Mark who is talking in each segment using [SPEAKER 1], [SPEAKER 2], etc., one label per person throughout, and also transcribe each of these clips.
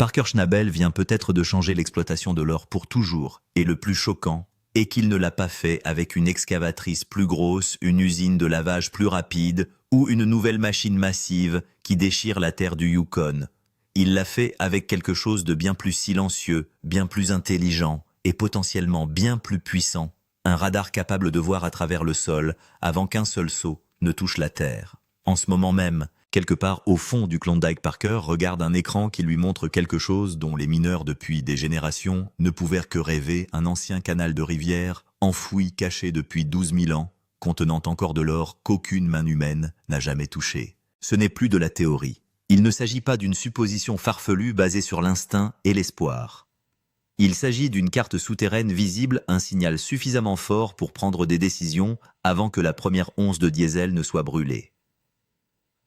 [SPEAKER 1] Parker Schnabel vient peut-être de changer l'exploitation de l'or pour toujours, et le plus choquant est qu'il ne l'a pas fait avec une excavatrice plus grosse, une usine de lavage plus rapide ou une nouvelle machine massive qui déchire la terre du Yukon. Il l'a fait avec quelque chose de bien plus silencieux, bien plus intelligent et potentiellement bien plus puissant, un radar capable de voir à travers le sol avant qu'un seul saut ne touche la terre. En ce moment même, quelque part au fond du Klondike, Parker regarde un écran qui lui montre quelque chose dont les mineurs depuis des générations ne pouvaient que rêver, un ancien canal de rivière, enfoui, caché depuis 12 000 ans, contenant encore de l'or qu'aucune main humaine n'a jamais touché. Ce n'est plus de la théorie. Il ne s'agit pas d'une supposition farfelue basée sur l'instinct et l'espoir. Il s'agit d'une carte souterraine visible, un signal suffisamment fort pour prendre des décisions avant que la première once de diesel ne soit brûlée.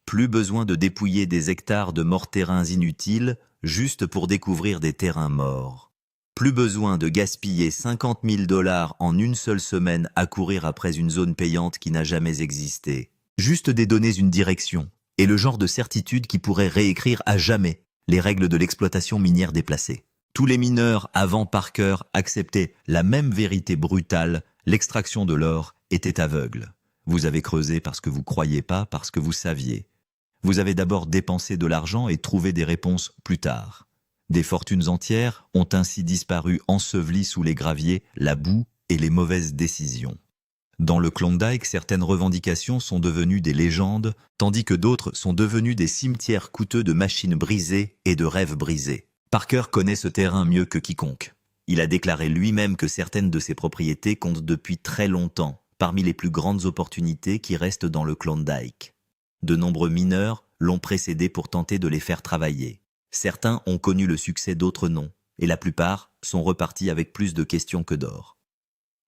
[SPEAKER 1] Plus besoin de dépouiller des hectares de morts terrains inutiles juste pour découvrir des terrains morts. Plus besoin de gaspiller 50 000 $ en une seule semaine à courir après une zone payante qui n'a jamais existé. Juste des données, une direction, et le genre de certitude qui pourrait réécrire à jamais les règles de l'exploitation minière déplacée. Tous les mineurs avant Parker acceptaient la même vérité brutale, l'extraction de l'or était aveugle. Vous avez creusé parce que vous croyiez pas, parce que vous saviez. Vous avez d'abord dépensé de l'argent et trouvé des réponses plus tard. Des fortunes entières ont ainsi disparu ensevelies sous les graviers, la boue et les mauvaises décisions. Dans le Klondike, certaines revendications sont devenues des légendes, tandis que d'autres sont devenues des cimetières coûteux de machines brisées et de rêves brisés. Parker connaît ce terrain mieux que quiconque. Il a déclaré lui-même que certaines de ses propriétés comptent depuis très longtemps, parmi les plus grandes opportunités qui restent dans le Klondike. De nombreux mineurs l'ont précédé pour tenter de les faire travailler. Certains ont connu le succès, d'autres non, et la plupart sont repartis avec plus de questions que d'or.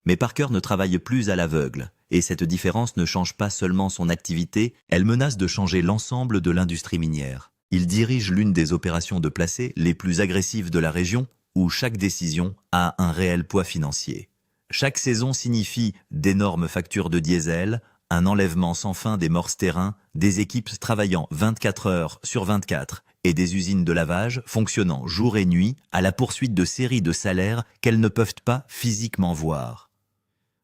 [SPEAKER 1] Mais Parker ne travaille plus à l'aveugle, et cette différence ne change pas seulement son activité, elle menace de changer l'ensemble de l'industrie minière. Il dirige l'une des opérations de placé les plus agressives de la région, où chaque décision a un réel poids financier. Chaque saison signifie d'énormes factures de diesel, un enlèvement sans fin des morts terrains, des équipes travaillant 24 heures sur 24 et des usines de lavage fonctionnant jour et nuit à la poursuite de séries de salaires qu'elles ne peuvent pas physiquement voir.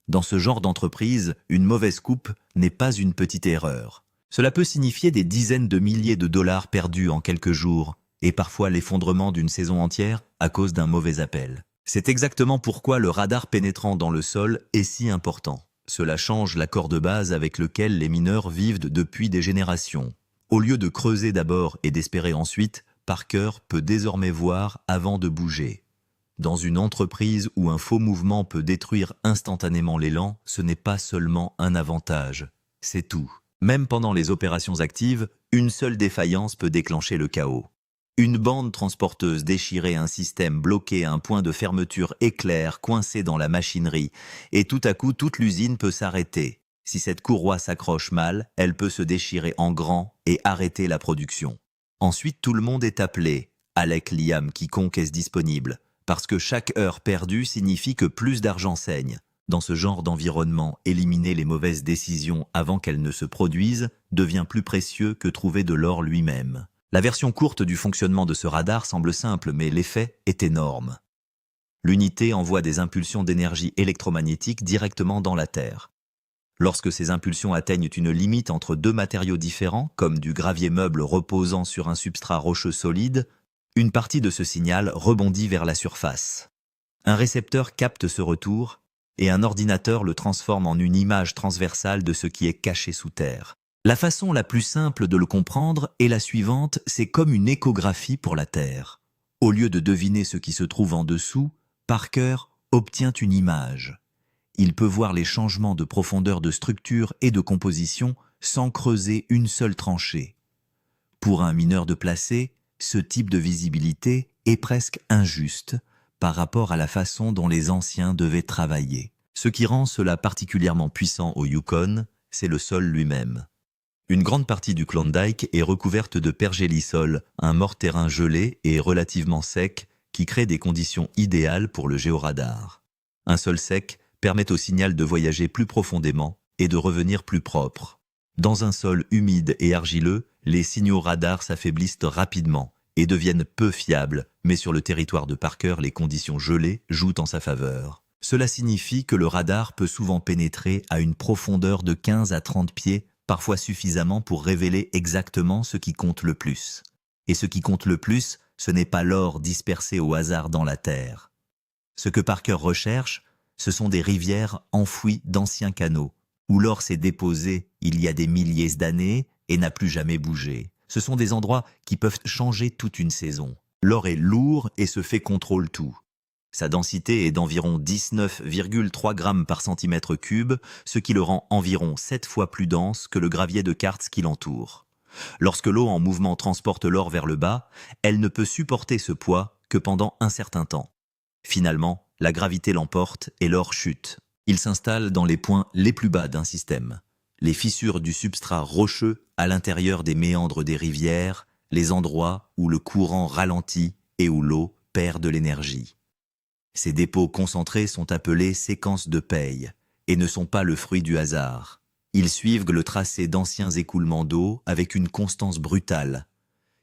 [SPEAKER 1] Dans ce genre d'entreprise, une mauvaise coupe n'est pas une petite erreur. Cela peut signifier des dizaines de milliers de dollars perdus en quelques jours et parfois l'effondrement d'une saison entière à cause d'un mauvais appel. C'est exactement pourquoi le radar pénétrant dans le sol est si important. Cela change l'accord de base avec lequel les mineurs vivent depuis des générations. Au lieu de creuser d'abord et d'espérer ensuite, Parker peut désormais voir avant de bouger. Dans une entreprise où un faux mouvement peut détruire instantanément l'élan, ce n'est pas seulement un avantage, c'est tout. Même pendant les opérations actives, une seule défaillance peut déclencher le chaos. Une bande transporteuse déchirait un système, bloqué un point de fermeture éclair coincé dans la machinerie, et tout à coup toute l'usine peut s'arrêter. Si cette courroie s'accroche mal, elle peut se déchirer en grand et arrêter la production. Ensuite tout le monde est appelé, Alec, Liam, quiconque est disponible, parce que chaque heure perdue signifie que plus d'argent saigne. Dans ce genre d'environnement, éliminer les mauvaises décisions avant qu'elles ne se produisent devient plus précieux que trouver de l'or lui-même. La version courte du fonctionnement de ce radar semble simple, mais l'effet est énorme. L'unité envoie des impulsions d'énergie électromagnétique directement dans la Terre. Lorsque ces impulsions atteignent une limite entre deux matériaux différents, comme du gravier meuble reposant sur un substrat rocheux solide, une partie de ce signal rebondit vers la surface. Un récepteur capte ce retour, et un ordinateur le transforme en une image transversale de ce qui est caché sous terre. La façon la plus simple de le comprendre est la suivante, c'est comme une échographie pour la Terre. Au lieu de deviner ce qui se trouve en dessous, Parker obtient une image. Il peut voir les changements de profondeur de structure et de composition sans creuser une seule tranchée. Pour un mineur de placé, ce type de visibilité est presque injuste par rapport à la façon dont les anciens devaient travailler. Ce qui rend cela particulièrement puissant au Yukon, c'est le sol lui-même. Une grande partie du Klondike est recouverte de pergélisol, un mort-terrain gelé et relativement sec qui crée des conditions idéales pour le géoradar. Un sol sec permet au signal de voyager plus profondément et de revenir plus propre. Dans un sol humide et argileux, les signaux radars s'affaiblissent rapidement et deviennent peu fiables, mais sur le territoire de Parker, les conditions gelées jouent en sa faveur. Cela signifie que le radar peut souvent pénétrer à une profondeur de 15 à 30 pieds, parfois suffisamment pour révéler exactement ce qui compte le plus. Et ce qui compte le plus, ce n'est pas l'or dispersé au hasard dans la terre. Ce que Parker recherche, ce sont des rivières enfouies d'anciens canaux, où l'or s'est déposé il y a des milliers d'années et n'a plus jamais bougé. Ce sont des endroits qui peuvent changer toute une saison. L'or est lourd et ce fait contrôle tout. Sa densité est d'environ 19,3 grammes par centimètre cube, ce qui le rend environ 7 fois plus dense que le gravier de quartz qui l'entoure. Lorsque l'eau en mouvement transporte l'or vers le bas, elle ne peut supporter ce poids que pendant un certain temps. Finalement, la gravité l'emporte et l'or chute. Il s'installe dans les points les plus bas d'un système. Les fissures du substrat rocheux à l'intérieur des méandres des rivières, les endroits où le courant ralentit et où l'eau perd de l'énergie. Ces dépôts concentrés sont appelés séquences de Pey et ne sont pas le fruit du hasard. Ils suivent le tracé d'anciens écoulements d'eau avec une constance brutale.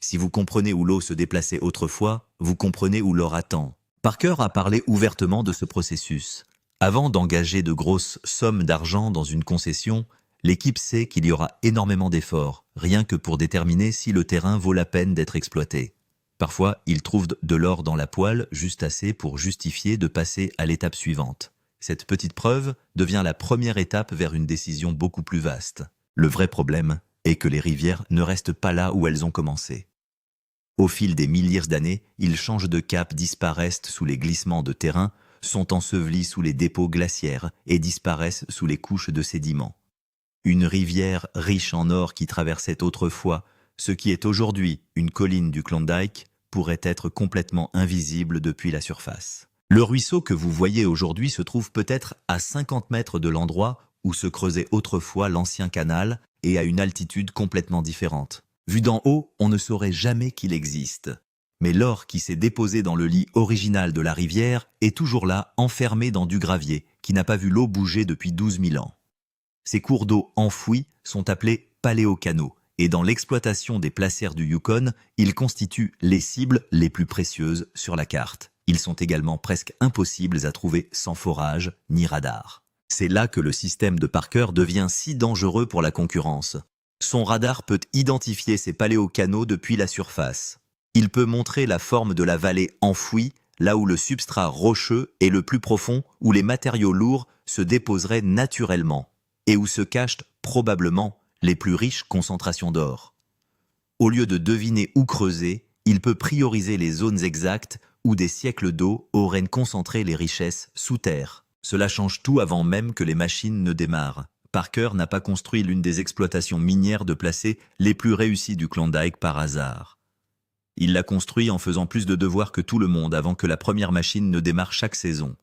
[SPEAKER 1] Si vous comprenez où l'eau se déplaçait autrefois, vous comprenez où l'or attend. Parker a parlé ouvertement de ce processus. Avant d'engager de grosses sommes d'argent dans une concession, l'équipe sait qu'il y aura énormément d'efforts, rien que pour déterminer si le terrain vaut la peine d'être exploité. Parfois, ils trouvent de l'or dans la poêle, juste assez pour justifier de passer à l'étape suivante. Cette petite preuve devient la première étape vers une décision beaucoup plus vaste. Le vrai problème est que les rivières ne restent pas là où elles ont commencé. Au fil des milliers d'années, ils changent de cap, disparaissent sous les glissements de terrain, sont ensevelis sous les dépôts glaciaires et disparaissent sous les couches de sédiments. Une rivière riche en or qui traversait autrefois ce qui est aujourd'hui une colline du Klondike pourrait être complètement invisible depuis la surface. Le ruisseau que vous voyez aujourd'hui se trouve peut-être à 50 mètres de l'endroit où se creusait autrefois l'ancien canal et à une altitude complètement différente. Vu d'en haut, on ne saurait jamais qu'il existe. Mais l'or qui s'est déposé dans le lit original de la rivière est toujours là, enfermé dans du gravier, qui n'a pas vu l'eau bouger depuis 12 000 ans. Ces cours d'eau enfouis sont appelés paléocanaux, et dans l'exploitation des placers du Yukon, ils constituent les cibles les plus précieuses sur la carte. Ils sont également presque impossibles à trouver sans forage ni radar. C'est là que le système de Parker devient si dangereux pour la concurrence. Son radar peut identifier ces paléocanaux depuis la surface. Il peut montrer la forme de la vallée enfouie, là où le substrat rocheux est le plus profond, où les matériaux lourds se déposeraient naturellement, et où se cachent probablement les plus riches concentrations d'or. Au lieu de deviner où creuser, il peut prioriser les zones exactes où des siècles d'eau auraient concentré les richesses sous terre. Cela change tout avant même que les machines ne démarrent. Parker n'a pas construit l'une des exploitations minières de placers les plus réussies du Klondike par hasard. Il l'a construit en faisant plus de devoirs que tout le monde avant que la première machine ne démarre chaque saison.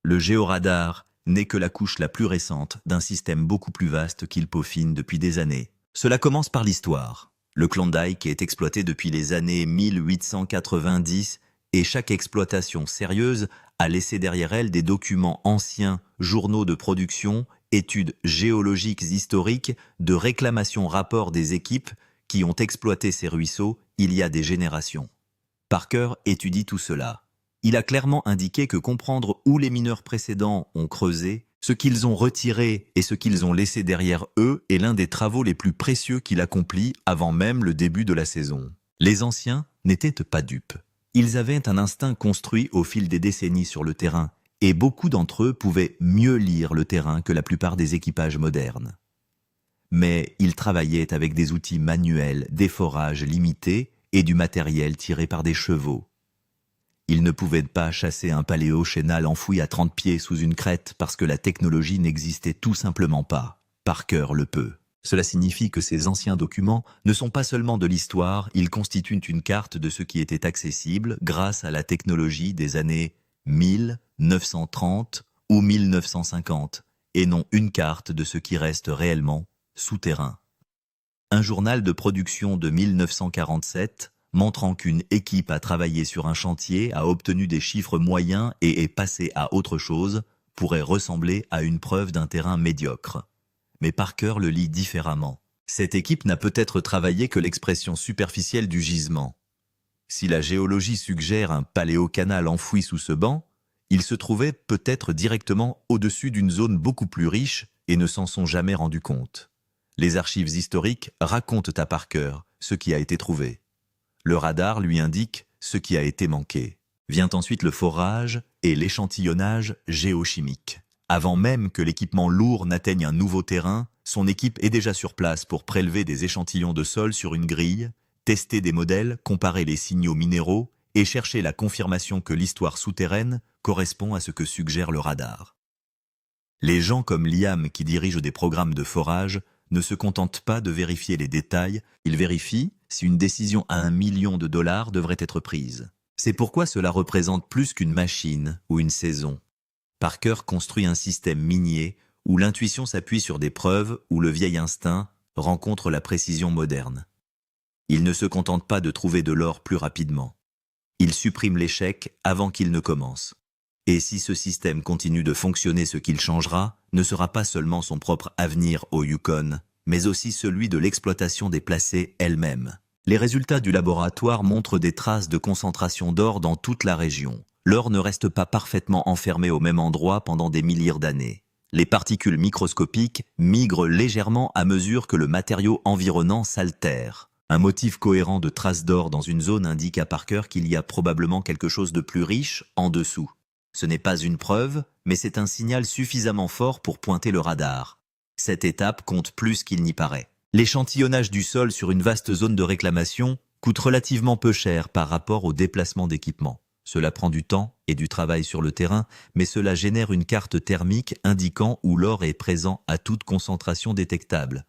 [SPEAKER 1] Le géoradar n'est que la couche la plus récente d'un système beaucoup plus vaste qu'il peaufine depuis des années. Cela commence par l'histoire. Le Klondike est exploité depuis les années 1890 et chaque exploitation sérieuse a laissé derrière elle des documents anciens, journaux de production, études géologiques historiques, de réclamations rapports des équipes qui ont exploité ces ruisseaux il y a des générations. Parker étudie tout cela. Il a clairement indiqué que comprendre où les mineurs précédents ont creusé, ce qu'ils ont retiré et ce qu'ils ont laissé derrière eux est l'un des travaux les plus précieux qu'il accomplit avant même le début de la saison. Les anciens n'étaient pas dupes. Ils avaient un instinct construit au fil des décennies sur le terrain, et beaucoup d'entre eux pouvaient mieux lire le terrain que la plupart des équipages modernes. Mais ils travaillaient avec des outils manuels, des forages limités et du matériel tiré par des chevaux. Ils ne pouvaient pas chasser un paléo-chénal enfoui à 30 pieds sous une crête parce que la technologie n'existait tout simplement pas. Parker le peut. Cela signifie que ces anciens documents ne sont pas seulement de l'histoire, ils constituent une carte de ce qui était accessible grâce à la technologie des années 1930 ou 1950, et non une carte de ce qui reste réellement souterrain. Un journal de production de 1947, montrant qu'une équipe a travaillé sur un chantier, a obtenu des chiffres moyens et est passée à autre chose, pourrait ressembler à une preuve d'un terrain médiocre. Mais Parker le lit différemment. Cette équipe n'a peut-être travaillé que l'expression superficielle du gisement. Si la géologie suggère un paléocanal enfoui sous ce banc, il se trouvait peut-être directement au-dessus d'une zone beaucoup plus riche et ne s'en sont jamais rendus compte. Les archives historiques racontent à Parker ce qui a été trouvé. Le radar lui indique ce qui a été manqué. Vient ensuite le forage et l'échantillonnage géochimique. Avant même que l'équipement lourd n'atteigne un nouveau terrain, son équipe est déjà sur place pour prélever des échantillons de sol sur une grille, tester des modèles, comparer les signaux minéraux et chercher la confirmation que l'histoire souterraine correspond à ce que suggère le radar. Les gens comme Liam qui dirigent des programmes de forage ne se contentent pas de vérifier les détails, ils vérifient si une décision à $1 million devrait être prise. C'est pourquoi cela représente plus qu'une machine ou une saison. Parker construit un système minier où l'intuition s'appuie sur des preuves où le vieil instinct rencontre la précision moderne. Il ne se contente pas de trouver de l'or plus rapidement. Il supprime l'échec avant qu'il ne commence. Et si ce système continue de fonctionner, ce qu'il changera ne sera pas seulement son propre avenir au Yukon, mais aussi celui de l'exploitation des placés elle-même. Les résultats du laboratoire montrent des traces de concentration d'or dans toute la région. L'or ne reste pas parfaitement enfermé au même endroit pendant des milliers d'années. Les particules microscopiques migrent légèrement à mesure que le matériau environnant s'altère. Un motif cohérent de traces d'or dans une zone indique à Parker qu'il y a probablement quelque chose de plus riche en dessous. Ce n'est pas une preuve, mais c'est un signal suffisamment fort pour pointer le radar. Cette étape compte plus qu'il n'y paraît. L'échantillonnage du sol sur une vaste zone de réclamation coûte relativement peu cher par rapport au déplacement d'équipement. Cela prend du temps et du travail sur le terrain, mais cela génère une carte thermique indiquant où l'or est présent à toute concentration détectable.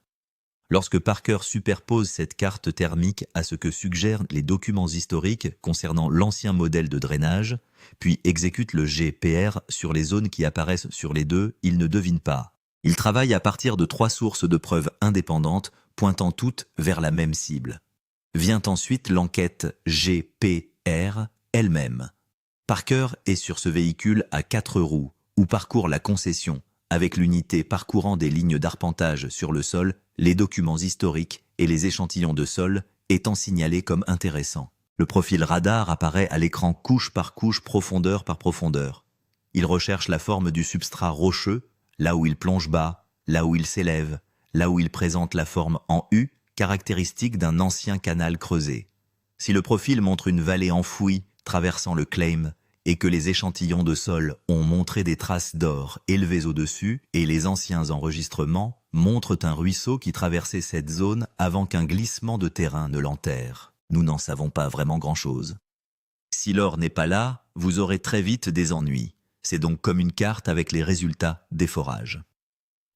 [SPEAKER 1] Lorsque Parker superpose cette carte thermique à ce que suggèrent les documents historiques concernant l'ancien modèle de drainage, puis exécute le GPR sur les zones qui apparaissent sur les deux, il ne devine pas. Il travaille à partir de 3 sources de preuves indépendantes, pointant toutes vers la même cible. Vient ensuite l'enquête GPR elle-même. Parker est sur ce véhicule à 4 roues, où parcourt la concession, avec l'unité parcourant des lignes d'arpentage sur le sol, les documents historiques et les échantillons de sol étant signalés comme intéressants. Le profil radar apparaît à l'écran couche par couche, profondeur par profondeur. Il recherche la forme du substrat rocheux, là où il plonge bas, là où il s'élève, là où il présente la forme en U, caractéristique d'un ancien canal creusé. Si le profil montre une vallée enfouie traversant le Claim, et que les échantillons de sol ont montré des traces d'or élevées au-dessus, et les anciens enregistrements montrent un ruisseau qui traversait cette zone avant qu'un glissement de terrain ne l'enterre. Nous n'en savons pas vraiment grand-chose. Si l'or n'est pas là, vous aurez très vite des ennuis. C'est donc comme une carte avec les résultats des forages.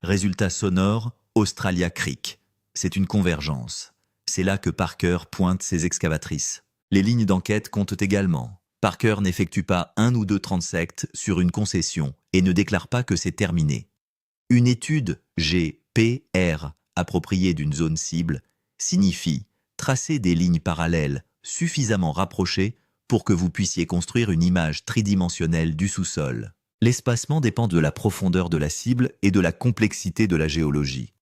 [SPEAKER 1] Résultat sonore, Australia Creek. C'est une convergence. C'est là que Parker pointe ses excavatrices. Les lignes d'enquête comptent également. Parker n'effectue pas 1 ou 2 transects sur une concession et ne déclare pas que c'est terminé. Une étude GPR appropriée d'une zone cible signifie tracer des lignes parallèles suffisamment rapprochées pour que vous puissiez construire une image tridimensionnelle du sous-sol. L'espacement dépend de la profondeur de la cible et de la complexité de la géologie.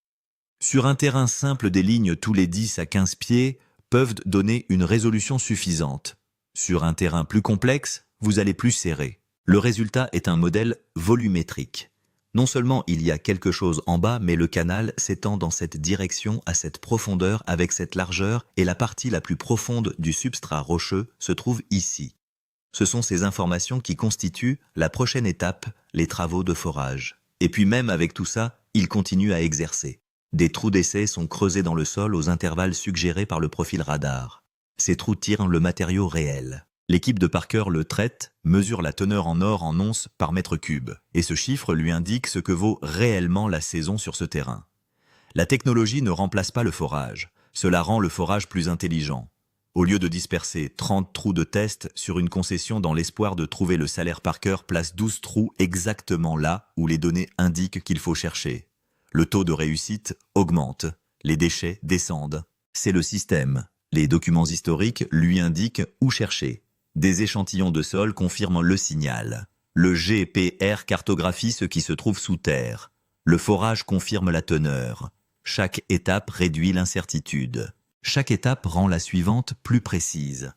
[SPEAKER 1] Sur un terrain simple, des lignes tous les 10 à 15 pieds peuvent donner une résolution suffisante. Sur un terrain plus complexe, vous allez plus serrer. Le résultat est un modèle volumétrique. Non seulement il y a quelque chose en bas, mais le canal s'étend dans cette direction à cette profondeur avec cette largeur et la partie la plus profonde du substrat rocheux se trouve ici. Ce sont ces informations qui constituent la prochaine étape, les travaux de forage. Et puis même avec tout ça, il continue à exercer. Des trous d'essai sont creusés dans le sol aux intervalles suggérés par le profil radar. Ces trous tirent le matériau réel. L'équipe de Parker le traite, mesure la teneur en or en onces par mètre cube, et ce chiffre lui indique ce que vaut réellement la saison sur ce terrain. La technologie ne remplace pas le forage, cela rend le forage plus intelligent. Au lieu de disperser 30 trous de test sur une concession dans l'espoir de trouver le salaire Parker, place 12 trous exactement là où les données indiquent qu'il faut chercher. Le taux de réussite augmente, les déchets descendent. C'est le système. Les documents historiques lui indiquent où chercher. Des échantillons de sol confirment le signal. Le GPR cartographie ce qui se trouve sous terre. Le forage confirme la teneur. Chaque étape réduit l'incertitude. Chaque étape rend la suivante plus précise.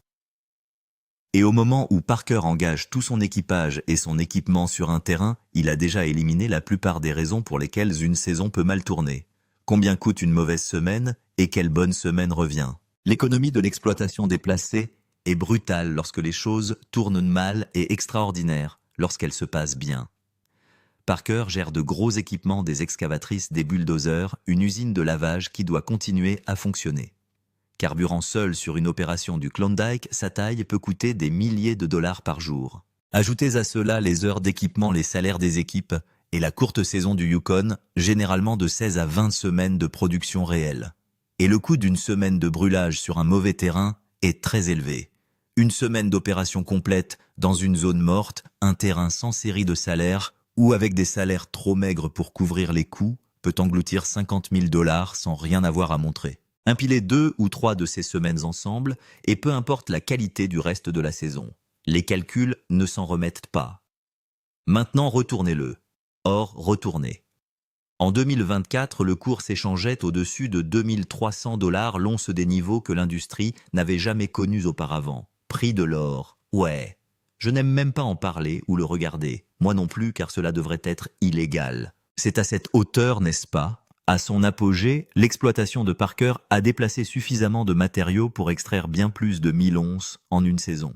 [SPEAKER 1] Et au moment où Parker engage tout son équipage et son équipement sur un terrain, il a déjà éliminé la plupart des raisons pour lesquelles une saison peut mal tourner. Combien coûte une mauvaise semaine et quelle bonne semaine revient? L'économie de l'exploitation déplacée est brutale lorsque les choses tournent mal et extraordinaire lorsqu'elles se passent bien. Parker gère de gros équipements, des excavatrices, des bulldozers, une usine de lavage qui doit continuer à fonctionner. Carburant seul sur une opération du Klondike, sa taille peut coûter des milliers de dollars par jour. Ajoutez à cela les heures d'équipement, les salaires des équipes et la courte saison du Yukon, généralement de 16 à 20 semaines de production réelle. Et le coût d'une semaine de brûlage sur un mauvais terrain est très élevé. Une semaine d'opération complète dans une zone morte, un terrain sans série de salaires ou avec des salaires trop maigres pour couvrir les coûts, peut engloutir 50 000 dollars sans rien avoir à montrer. Empilez 2 ou 3 de ces semaines ensemble et peu importe la qualité du reste de la saison. Les calculs ne s'en remettent pas. Maintenant retournez-le. Or, retournez. En 2024, le cours s'échangeait au-dessus de 2300 dollars l'once, des niveaux que l'industrie n'avait jamais connus auparavant. Prix de l'or. Ouais. Je n'aime même pas en parler ou le regarder. Moi non plus, car cela devrait être illégal. C'est à cette hauteur, n'est-ce pas? À son apogée, l'exploitation de Parker a déplacé suffisamment de matériaux pour extraire bien plus de 1000 onces en une saison.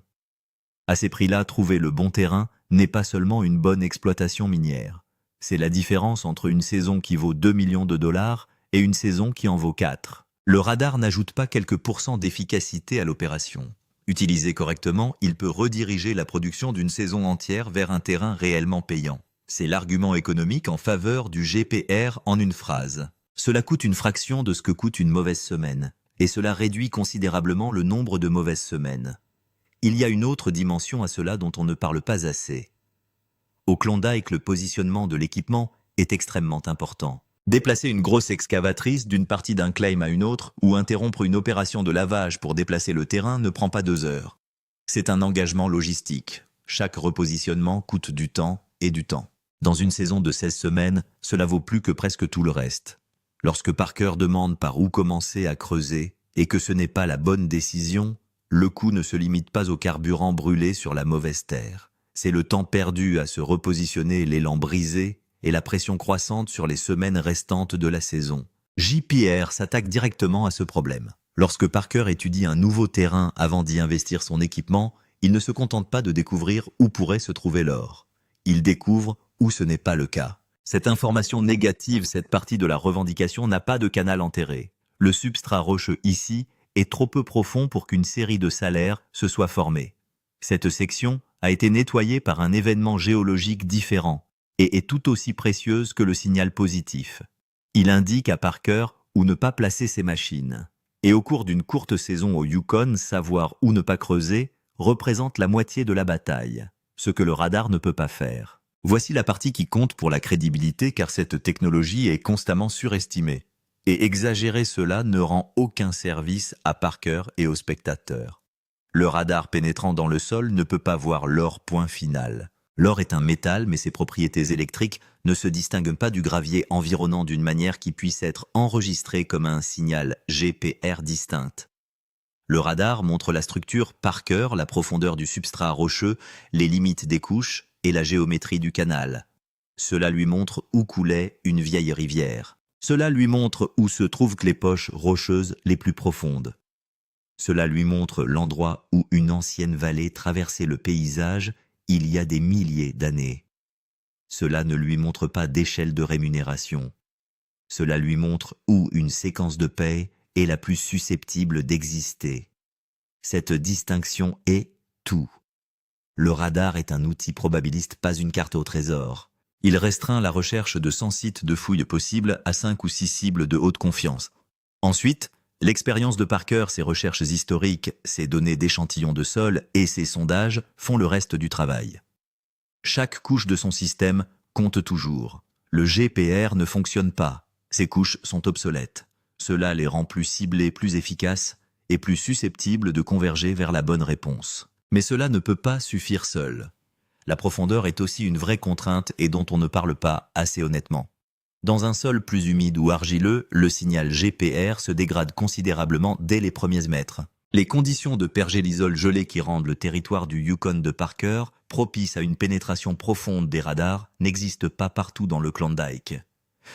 [SPEAKER 1] À ces prix-là, trouver le bon terrain n'est pas seulement une bonne exploitation minière. C'est la différence entre une saison qui vaut 2 millions de dollars et une saison qui en vaut 4. Le radar n'ajoute pas quelques pourcents d'efficacité à l'opération. Utilisé correctement, il peut rediriger la production d'une saison entière vers un terrain réellement payant. C'est l'argument économique en faveur du GPR en une phrase. Cela coûte une fraction de ce que coûte une mauvaise semaine, et cela réduit considérablement le nombre de mauvaises semaines. Il y a une autre dimension à cela dont on ne parle pas assez. Au Klondike, le positionnement de l'équipement est extrêmement important. Déplacer une grosse excavatrice d'une partie d'un claim à une autre ou interrompre une opération de lavage pour déplacer le terrain ne prend pas 2 heures. C'est un engagement logistique. Chaque repositionnement coûte du temps et du temps. Dans une saison de 16 semaines, cela vaut plus que presque tout le reste. Lorsque Parker demande par où commencer à creuser et que ce n'est pas la bonne décision, le coût ne se limite pas au carburant brûlé sur la mauvaise terre. C'est le temps perdu à se repositionner, l'élan brisé et la pression croissante sur les semaines restantes de la saison. JPR s'attaque directement à ce problème. Lorsque Parker étudie un nouveau terrain avant d'y investir son équipement, il ne se contente pas de découvrir où pourrait se trouver l'or. Il découvre où ce n'est pas le cas. Cette information négative, cette partie de la revendication n'a pas de canal enterré. Le substrat rocheux ici est trop peu profond pour qu'une série de salaires se soit formée. Cette section a été nettoyée par un événement géologique différent et est tout aussi précieuse que le signal positif. Il indique à Parker où ne pas placer ses machines. Et au cours d'une courte saison au Yukon, savoir où ne pas creuser représente la moitié de la bataille, ce que le radar ne peut pas faire. Voici la partie qui compte pour la crédibilité, car cette technologie est constamment surestimée. Et exagérer cela ne rend aucun service à Parker et aux spectateurs. Le radar pénétrant dans le sol ne peut pas voir l'or, point final. L'or est un métal, mais ses propriétés électriques ne se distinguent pas du gravier environnant d'une manière qui puisse être enregistrée comme un signal GPR distinct. Le radar montre la structure Parker, la profondeur du substrat rocheux, les limites des couches et la géométrie du canal. Cela lui montre où coulait une vieille rivière. Cela lui montre où se trouvent les poches rocheuses les plus profondes. Cela lui montre l'endroit où une ancienne vallée traversait le paysage il y a des milliers d'années. Cela ne lui montre pas d'échelle de rémunération. Cela lui montre où une séquence de paix est la plus susceptible d'exister. Cette distinction est tout. Le radar est un outil probabiliste, pas une carte au trésor. Il restreint la recherche de 100 sites de fouilles possibles à 5 ou 6 cibles de haute confiance. Ensuite, l'expérience de Parker, ses recherches historiques, ses données d'échantillons de sol et ses sondages font le reste du travail. Chaque couche de son système compte toujours. Le GPR ne fonctionne pas. Ces couches sont obsolètes. Cela les rend plus ciblées, plus efficaces et plus susceptibles de converger vers la bonne réponse. Mais cela ne peut pas suffire seul. La profondeur est aussi une vraie contrainte et dont on ne parle pas assez honnêtement. Dans un sol plus humide ou argileux, le signal GPR se dégrade considérablement dès les premiers mètres. Les conditions de pergélisol gelé qui rendent le territoire du Yukon de Parker propice à une pénétration profonde des radars n'existent pas partout dans le Klondike.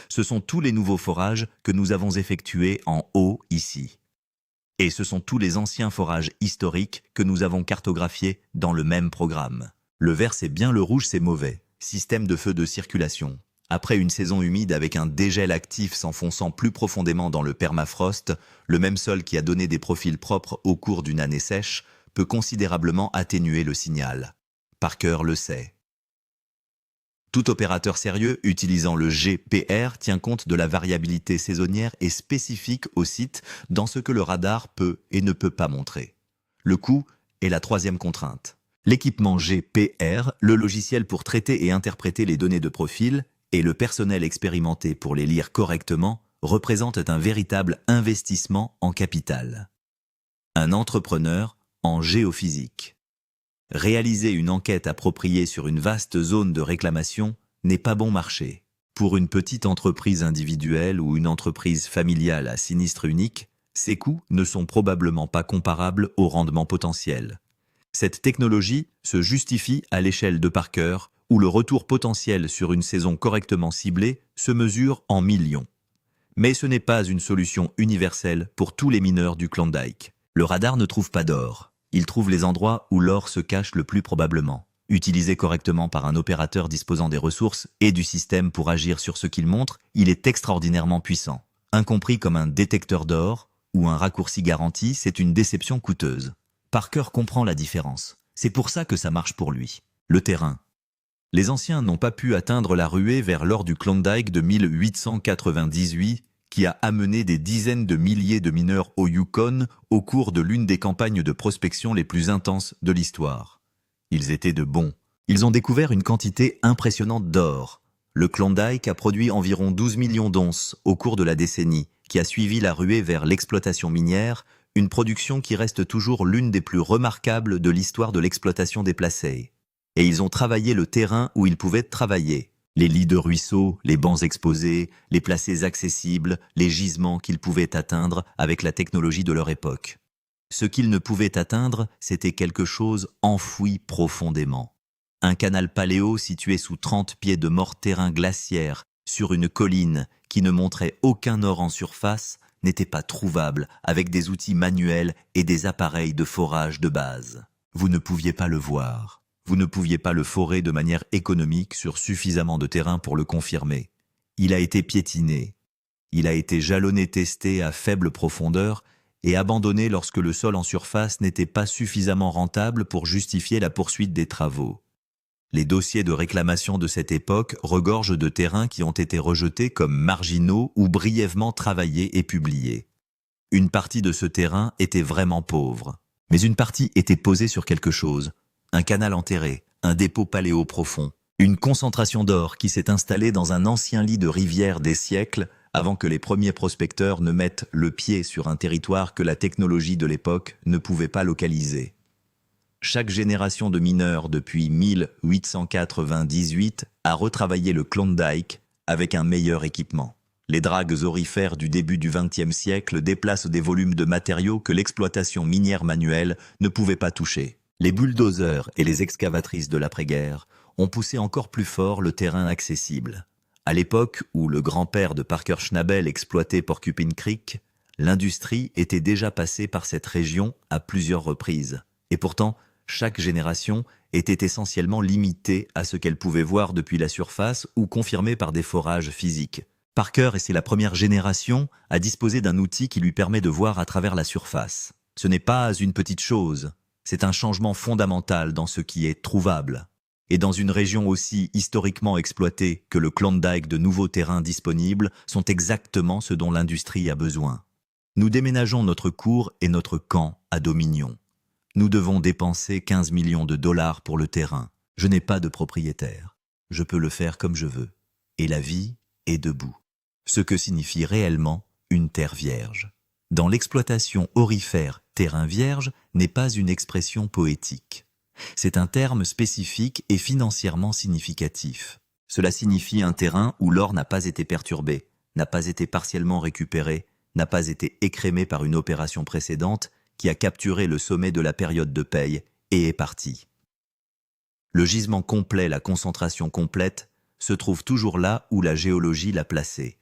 [SPEAKER 1] Ce sont tous les nouveaux forages que nous avons effectués en haut ici. Et ce sont tous les anciens forages historiques que nous avons cartographiés dans le même programme. Le vert c'est bien, le rouge c'est mauvais. Système de feu de circulation. Après une saison humide avec un dégel actif s'enfonçant plus profondément dans le permafrost, le même sol qui a donné des profils propres au cours d'une année sèche peut considérablement atténuer le signal. Parker le sait. Tout opérateur sérieux utilisant le GPR tient compte de la variabilité saisonnière et spécifique au site dans ce que le radar peut et ne peut pas montrer. Le coût est la troisième contrainte. L'équipement GPR, le logiciel pour traiter et interpréter les données de profil, et le personnel expérimenté pour les lire correctement représentent un véritable investissement en capital. Un entrepreneur en géophysique. Réaliser une enquête appropriée sur une vaste zone de réclamation n'est pas bon marché. Pour une petite entreprise individuelle ou une entreprise familiale à sinistre unique, ces coûts ne sont probablement pas comparables au rendement potentiel. Cette technologie se justifie à l'échelle de Parker, où le retour potentiel sur une saison correctement ciblée se mesure en millions. Mais ce n'est pas une solution universelle pour tous les mineurs du Klondike. Le radar ne trouve pas d'or. Il trouve les endroits où l'or se cache le plus probablement. Utilisé correctement par un opérateur disposant des ressources et du système pour agir sur ce qu'il montre, il est extraordinairement puissant. Incompris comme un détecteur d'or ou un raccourci garanti, c'est une déception coûteuse. Parker comprend la différence. C'est pour ça que ça marche pour lui. Le terrain. Les anciens n'ont pas pu atteindre la ruée vers l'or du Klondike de 1898 qui a amené des dizaines de milliers de mineurs au Yukon au cours de l'une des campagnes de prospection les plus intenses de l'histoire. Ils étaient de bons. Ils ont découvert une quantité impressionnante d'or. Le Klondike a produit environ 12 millions d'onces au cours de la décennie qui a suivi la ruée vers l'exploitation minière, une production qui reste toujours l'une des plus remarquables de l'histoire de l'exploitation des placés. Et ils ont travaillé le terrain où ils pouvaient travailler. Les lits de ruisseaux, les bancs exposés, les placés accessibles, les gisements qu'ils pouvaient atteindre avec la technologie de leur époque. Ce qu'ils ne pouvaient atteindre, c'était quelque chose enfoui profondément. Un canal paléo situé sous 30 pieds de mort-terrain glaciaire sur une colline qui ne montrait aucun or en surface n'était pas trouvable avec des outils manuels et des appareils de forage de base. Vous ne pouviez pas le voir. Vous ne pouviez pas le forer de manière économique sur suffisamment de terrain pour le confirmer. Il a été piétiné. Il a été jalonné, testé à faible profondeur et abandonné lorsque le sol en surface n'était pas suffisamment rentable pour justifier la poursuite des travaux. Les dossiers de réclamation de cette époque regorgent de terrains qui ont été rejetés comme marginaux ou brièvement travaillés et publiés. Une partie de ce terrain était vraiment pauvre, mais une partie était posée sur quelque chose. Un canal enterré, un dépôt paléo profond, une concentration d'or qui s'est installée dans un ancien lit de rivière des siècles avant que les premiers prospecteurs ne mettent le pied sur un territoire que la technologie de l'époque ne pouvait pas localiser. Chaque génération de mineurs depuis 1898 a retravaillé le Klondike avec un meilleur équipement. Les dragues aurifères du début du XXe siècle déplacent des volumes de matériaux que l'exploitation minière manuelle ne pouvait pas toucher. Les bulldozers et les excavatrices de l'après-guerre ont poussé encore plus fort le terrain accessible. À l'époque où le grand-père de Parker Schnabel exploitait Porcupine Creek, l'industrie était déjà passée par cette région à plusieurs reprises. Et pourtant, chaque génération était essentiellement limitée à ce qu'elle pouvait voir depuis la surface ou confirmée par des forages physiques. Parker, et c'est la première génération, a disposé d'un outil qui lui permet de voir à travers la surface. Ce n'est pas une petite chose. C'est un changement fondamental dans ce qui est trouvable. Et dans une région aussi historiquement exploitée que le Klondike, de nouveaux terrains disponibles sont exactement ce dont l'industrie a besoin. Nous déménageons notre cour et notre camp à Dominion. Nous devons dépenser 15 millions de dollars pour le terrain. Je n'ai pas de propriétaire. Je peux le faire comme je veux. Et la vie est debout. Ce que signifie réellement une terre vierge. Dans l'exploitation aurifère, terrain vierge n'est pas une expression poétique. C'est un terme spécifique et financièrement significatif. Cela signifie un terrain où l'or n'a pas été perturbé, n'a pas été partiellement récupéré, n'a pas été écrémé par une opération précédente qui a capturé le sommet de la période de paye et est parti. Le gisement complet, la concentration complète, se trouve toujours là où la géologie l'a placé.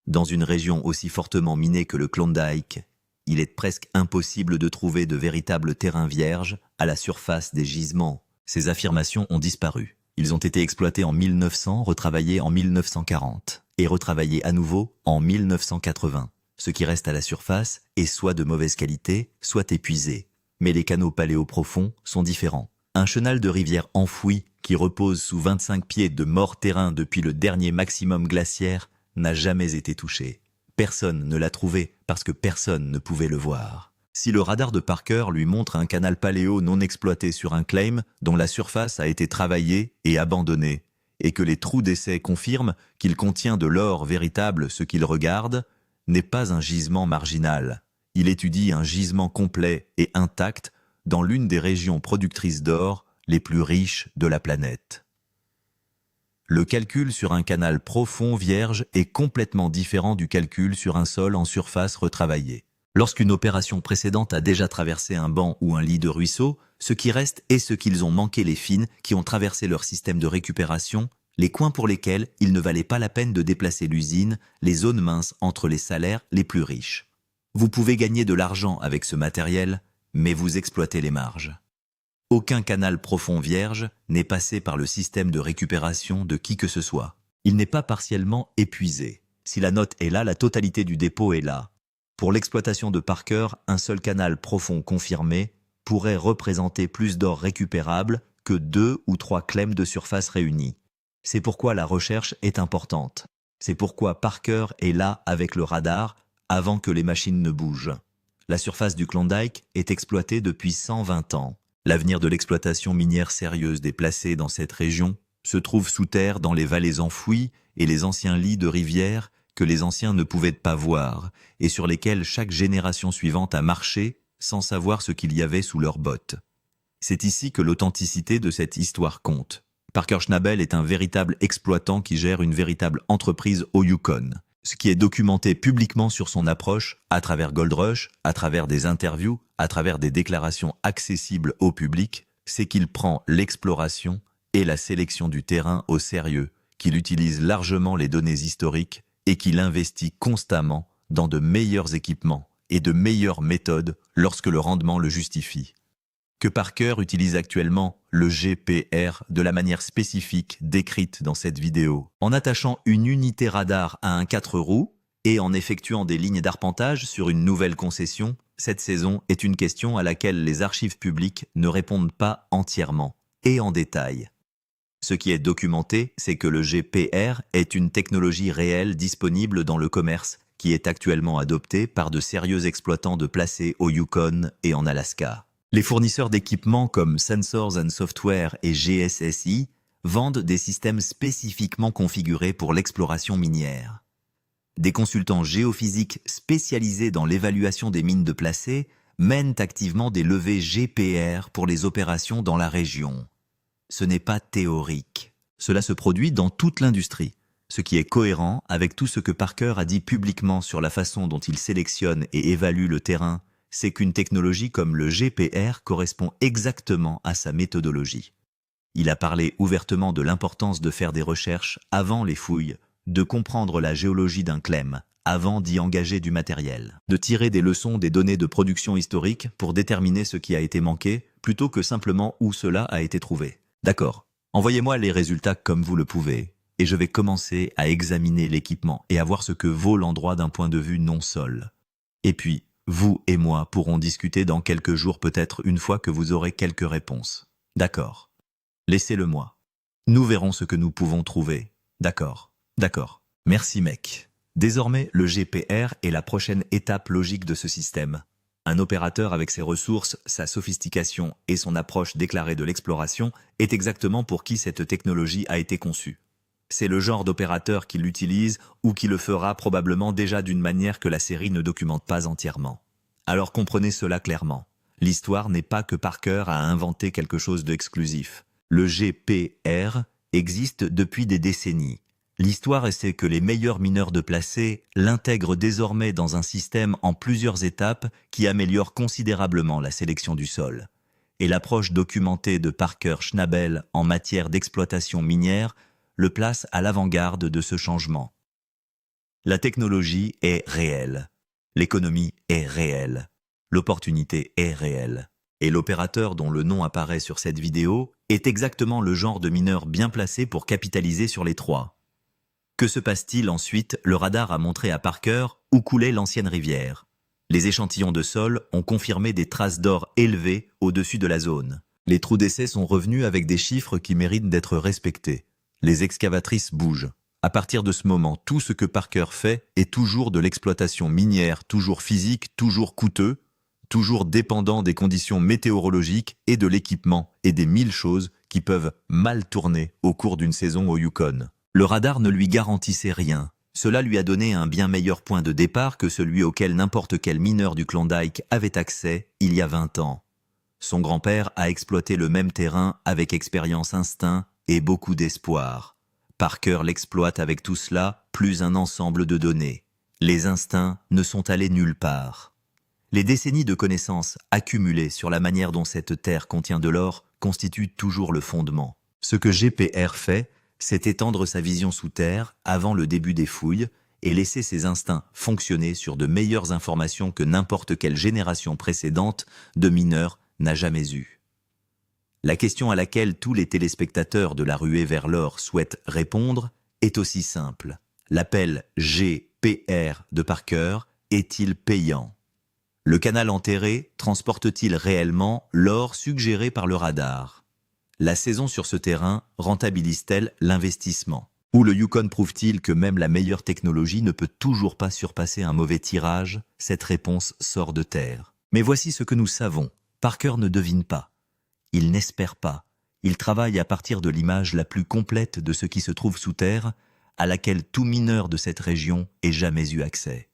[SPEAKER 1] Dans une région aussi fortement minée que le Klondike, il est presque impossible de trouver de véritables terrains vierges à la surface des gisements. Ces affirmations ont disparu. Ils ont été exploités en 1900, retravaillés en 1940 et retravaillés à nouveau en 1980. Ce qui reste à la surface est soit de mauvaise qualité, soit épuisé. Mais les canaux paléoprofonds sont différents. Un chenal de rivière enfoui qui repose sous 25 pieds de mort terrain depuis le dernier maximum glaciaire n'a jamais été touché. Personne ne l'a trouvé parce que personne ne pouvait le voir. Si le radar de Parker lui montre un canal paléo non exploité sur un claim dont la surface a été travaillée et abandonnée, et que les trous d'essai confirment qu'il contient de l'or véritable, ce qu'il regarde n'est pas un gisement marginal. Il étudie un gisement complet et intact dans l'une des régions productrices d'or les plus riches de la planète. Le calcul sur un canal profond vierge est complètement différent du calcul sur un sol en surface retravaillé. Lorsqu'une opération précédente a déjà traversé un banc ou un lit de ruisseau, ce qui reste est ce qu'ils ont manqué les fines qui ont traversé leur système de récupération, les coins pour lesquels il ne valait pas la peine de déplacer l'usine, les zones minces entre les salaires les plus riches. Vous pouvez gagner de l'argent avec ce matériel, mais vous exploitez les marges. Aucun canal profond vierge n'est passé par le système de récupération de qui que ce soit. Il n'est pas partiellement épuisé. Si la note est là, la totalité du dépôt est là. Pour l'exploitation de Parker, un seul canal profond confirmé pourrait représenter plus d'or récupérable que 2 ou 3 claims de surface réunis. C'est pourquoi la recherche est importante. C'est pourquoi Parker est là avec le radar avant que les machines ne bougent. La surface du Klondike est exploitée depuis 120 ans. L'avenir de l'exploitation minière sérieuse déplacée dans cette région se trouve sous terre dans les vallées enfouies et les anciens lits de rivières que les anciens ne pouvaient pas voir et sur lesquels chaque génération suivante a marché sans savoir ce qu'il y avait sous leurs bottes. C'est ici que l'authenticité de cette histoire compte. Parker Schnabel est un véritable exploitant qui gère une véritable entreprise au Yukon. Ce qui est documenté publiquement sur son approche, à travers Gold Rush, à travers des interviews, à travers des déclarations accessibles au public, c'est qu'il prend l'exploration et la sélection du terrain au sérieux, qu'il utilise largement les données historiques et qu'il investit constamment dans de meilleurs équipements et de meilleures méthodes lorsque le rendement le justifie. Que Parker utilise actuellement le GPR de la manière spécifique décrite dans cette vidéo, en attachant une unité radar à un 4 roues et en effectuant des lignes d'arpentage sur une nouvelle concession, cette saison est une question à laquelle les archives publiques ne répondent pas entièrement et en détail. Ce qui est documenté, c'est que le GPR est une technologie réelle disponible dans le commerce qui est actuellement adoptée par de sérieux exploitants de placés au Yukon et en Alaska. Les fournisseurs d'équipements comme Sensors and Software et GSSI vendent des systèmes spécifiquement configurés pour l'exploration minière. Des consultants géophysiques spécialisés dans l'évaluation des mines de placés mènent activement des levées GPR pour les opérations dans la région. Ce n'est pas théorique. Cela se produit dans toute l'industrie, ce qui est cohérent avec tout ce que Parker a dit publiquement sur la façon dont il sélectionne et évalue le terrain. C'est qu'une technologie comme le GPR correspond exactement à sa méthodologie. Il a parlé ouvertement de l'importance de faire des recherches avant les fouilles, de comprendre la géologie d'un claim avant d'y engager du matériel, de tirer des leçons des données de production historique pour déterminer ce qui a été manqué, plutôt que simplement où cela a été trouvé. D'accord, envoyez-moi les résultats comme vous le pouvez, et je vais commencer à examiner l'équipement et à voir ce que vaut l'endroit d'un point de vue non-sol. Et puis, vous et moi pourrons discuter dans quelques jours, peut-être une fois que vous aurez quelques réponses. D'accord. Laissez-le-moi. Nous verrons ce que nous pouvons trouver. D'accord. D'accord. Merci mec. Désormais, le GPR est la prochaine étape logique de ce système. Un opérateur avec ses ressources, sa sophistication et son approche déclarée de l'exploration est exactement pour qui cette technologie a été conçue. C'est le genre d'opérateur qui l'utilise ou qui le fera probablement déjà d'une manière que la série ne documente pas entièrement. Alors comprenez cela clairement. L'histoire n'est pas que Parker a inventé quelque chose d'exclusif. Le GPR existe depuis des décennies. L'histoire c'est que les meilleurs mineurs de placé l'intègrent désormais dans un système en plusieurs étapes qui améliore considérablement la sélection du sol. Et l'approche documentée de Parker Schnabel en matière d'exploitation minière le place à l'avant-garde de ce changement. La technologie est réelle, l'économie est réelle, l'opportunité est réelle. Et l'opérateur dont le nom apparaît sur cette vidéo est exactement le genre de mineur bien placé pour capitaliser sur les trois. Que se passe-t-il ensuite? Le radar a montré à Parker où coulait l'ancienne rivière. Les échantillons de sol ont confirmé des traces d'or élevées au-dessus de la zone. Les trous d'essai sont revenus avec des chiffres qui méritent d'être respectés. Les excavatrices bougent. À partir de ce moment, tout ce que Parker fait est toujours de l'exploitation minière, toujours physique, toujours coûteux, toujours dépendant des conditions météorologiques et de l'équipement et des 1000 choses qui peuvent mal tourner au cours d'une saison au Yukon. Le radar ne lui garantissait rien. Cela lui a donné un bien meilleur point de départ que celui auquel n'importe quel mineur du Klondike avait accès il y a 20 ans. Son grand-père a exploité le même terrain avec expérience, instinct et beaucoup d'espoir. Parker l'exploite avec tout cela, plus un ensemble de données. Les instincts ne sont allés nulle part. Les décennies de connaissances accumulées sur la manière dont cette terre contient de l'or constituent toujours le fondement. Ce que GPR fait, c'est étendre sa vision sous terre avant le début des fouilles et laisser ses instincts fonctionner sur de meilleures informations que n'importe quelle génération précédente de mineurs n'a jamais eu. La question à laquelle tous les téléspectateurs de la ruée vers l'or souhaitent répondre est aussi simple. L'appel GPR de Parker est-il payant? Le canal enterré transporte-t-il réellement l'or suggéré par le radar? La saison sur ce terrain rentabilise-t-elle l'investissement? Ou le Yukon prouve-t-il que même la meilleure technologie ne peut toujours pas surpasser un mauvais tirage? Cette réponse sort de terre. Mais voici ce que nous savons. Parker ne devine pas. Il n'espère pas. Il travaille à partir de l'image la plus complète de ce qui se trouve sous terre, à laquelle tout mineur de cette région ait jamais eu accès.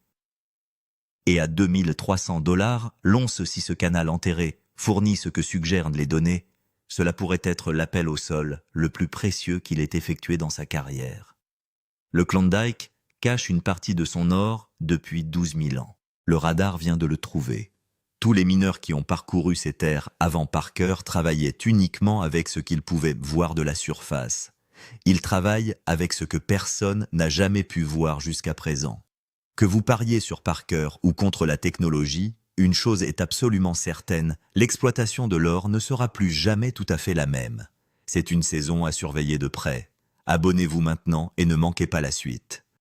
[SPEAKER 1] Et à 2300 $, l'once si ce canal enterré fournit ce que suggèrent les données, cela pourrait être l'appel au sol le plus précieux qu'il ait effectué dans sa carrière. Le Klondike cache une partie de son or depuis 12 000 ans. Le radar vient de le trouver. Tous les mineurs qui ont parcouru ces terres avant Parker travaillaient uniquement avec ce qu'ils pouvaient voir de la surface. Ils travaillent avec ce que personne n'a jamais pu voir jusqu'à présent. Que vous pariez sur Parker ou contre la technologie, une chose est absolument certaine, l'exploitation de l'or ne sera plus jamais tout à fait la même. C'est une saison à surveiller de près. Abonnez-vous maintenant et ne manquez pas la suite.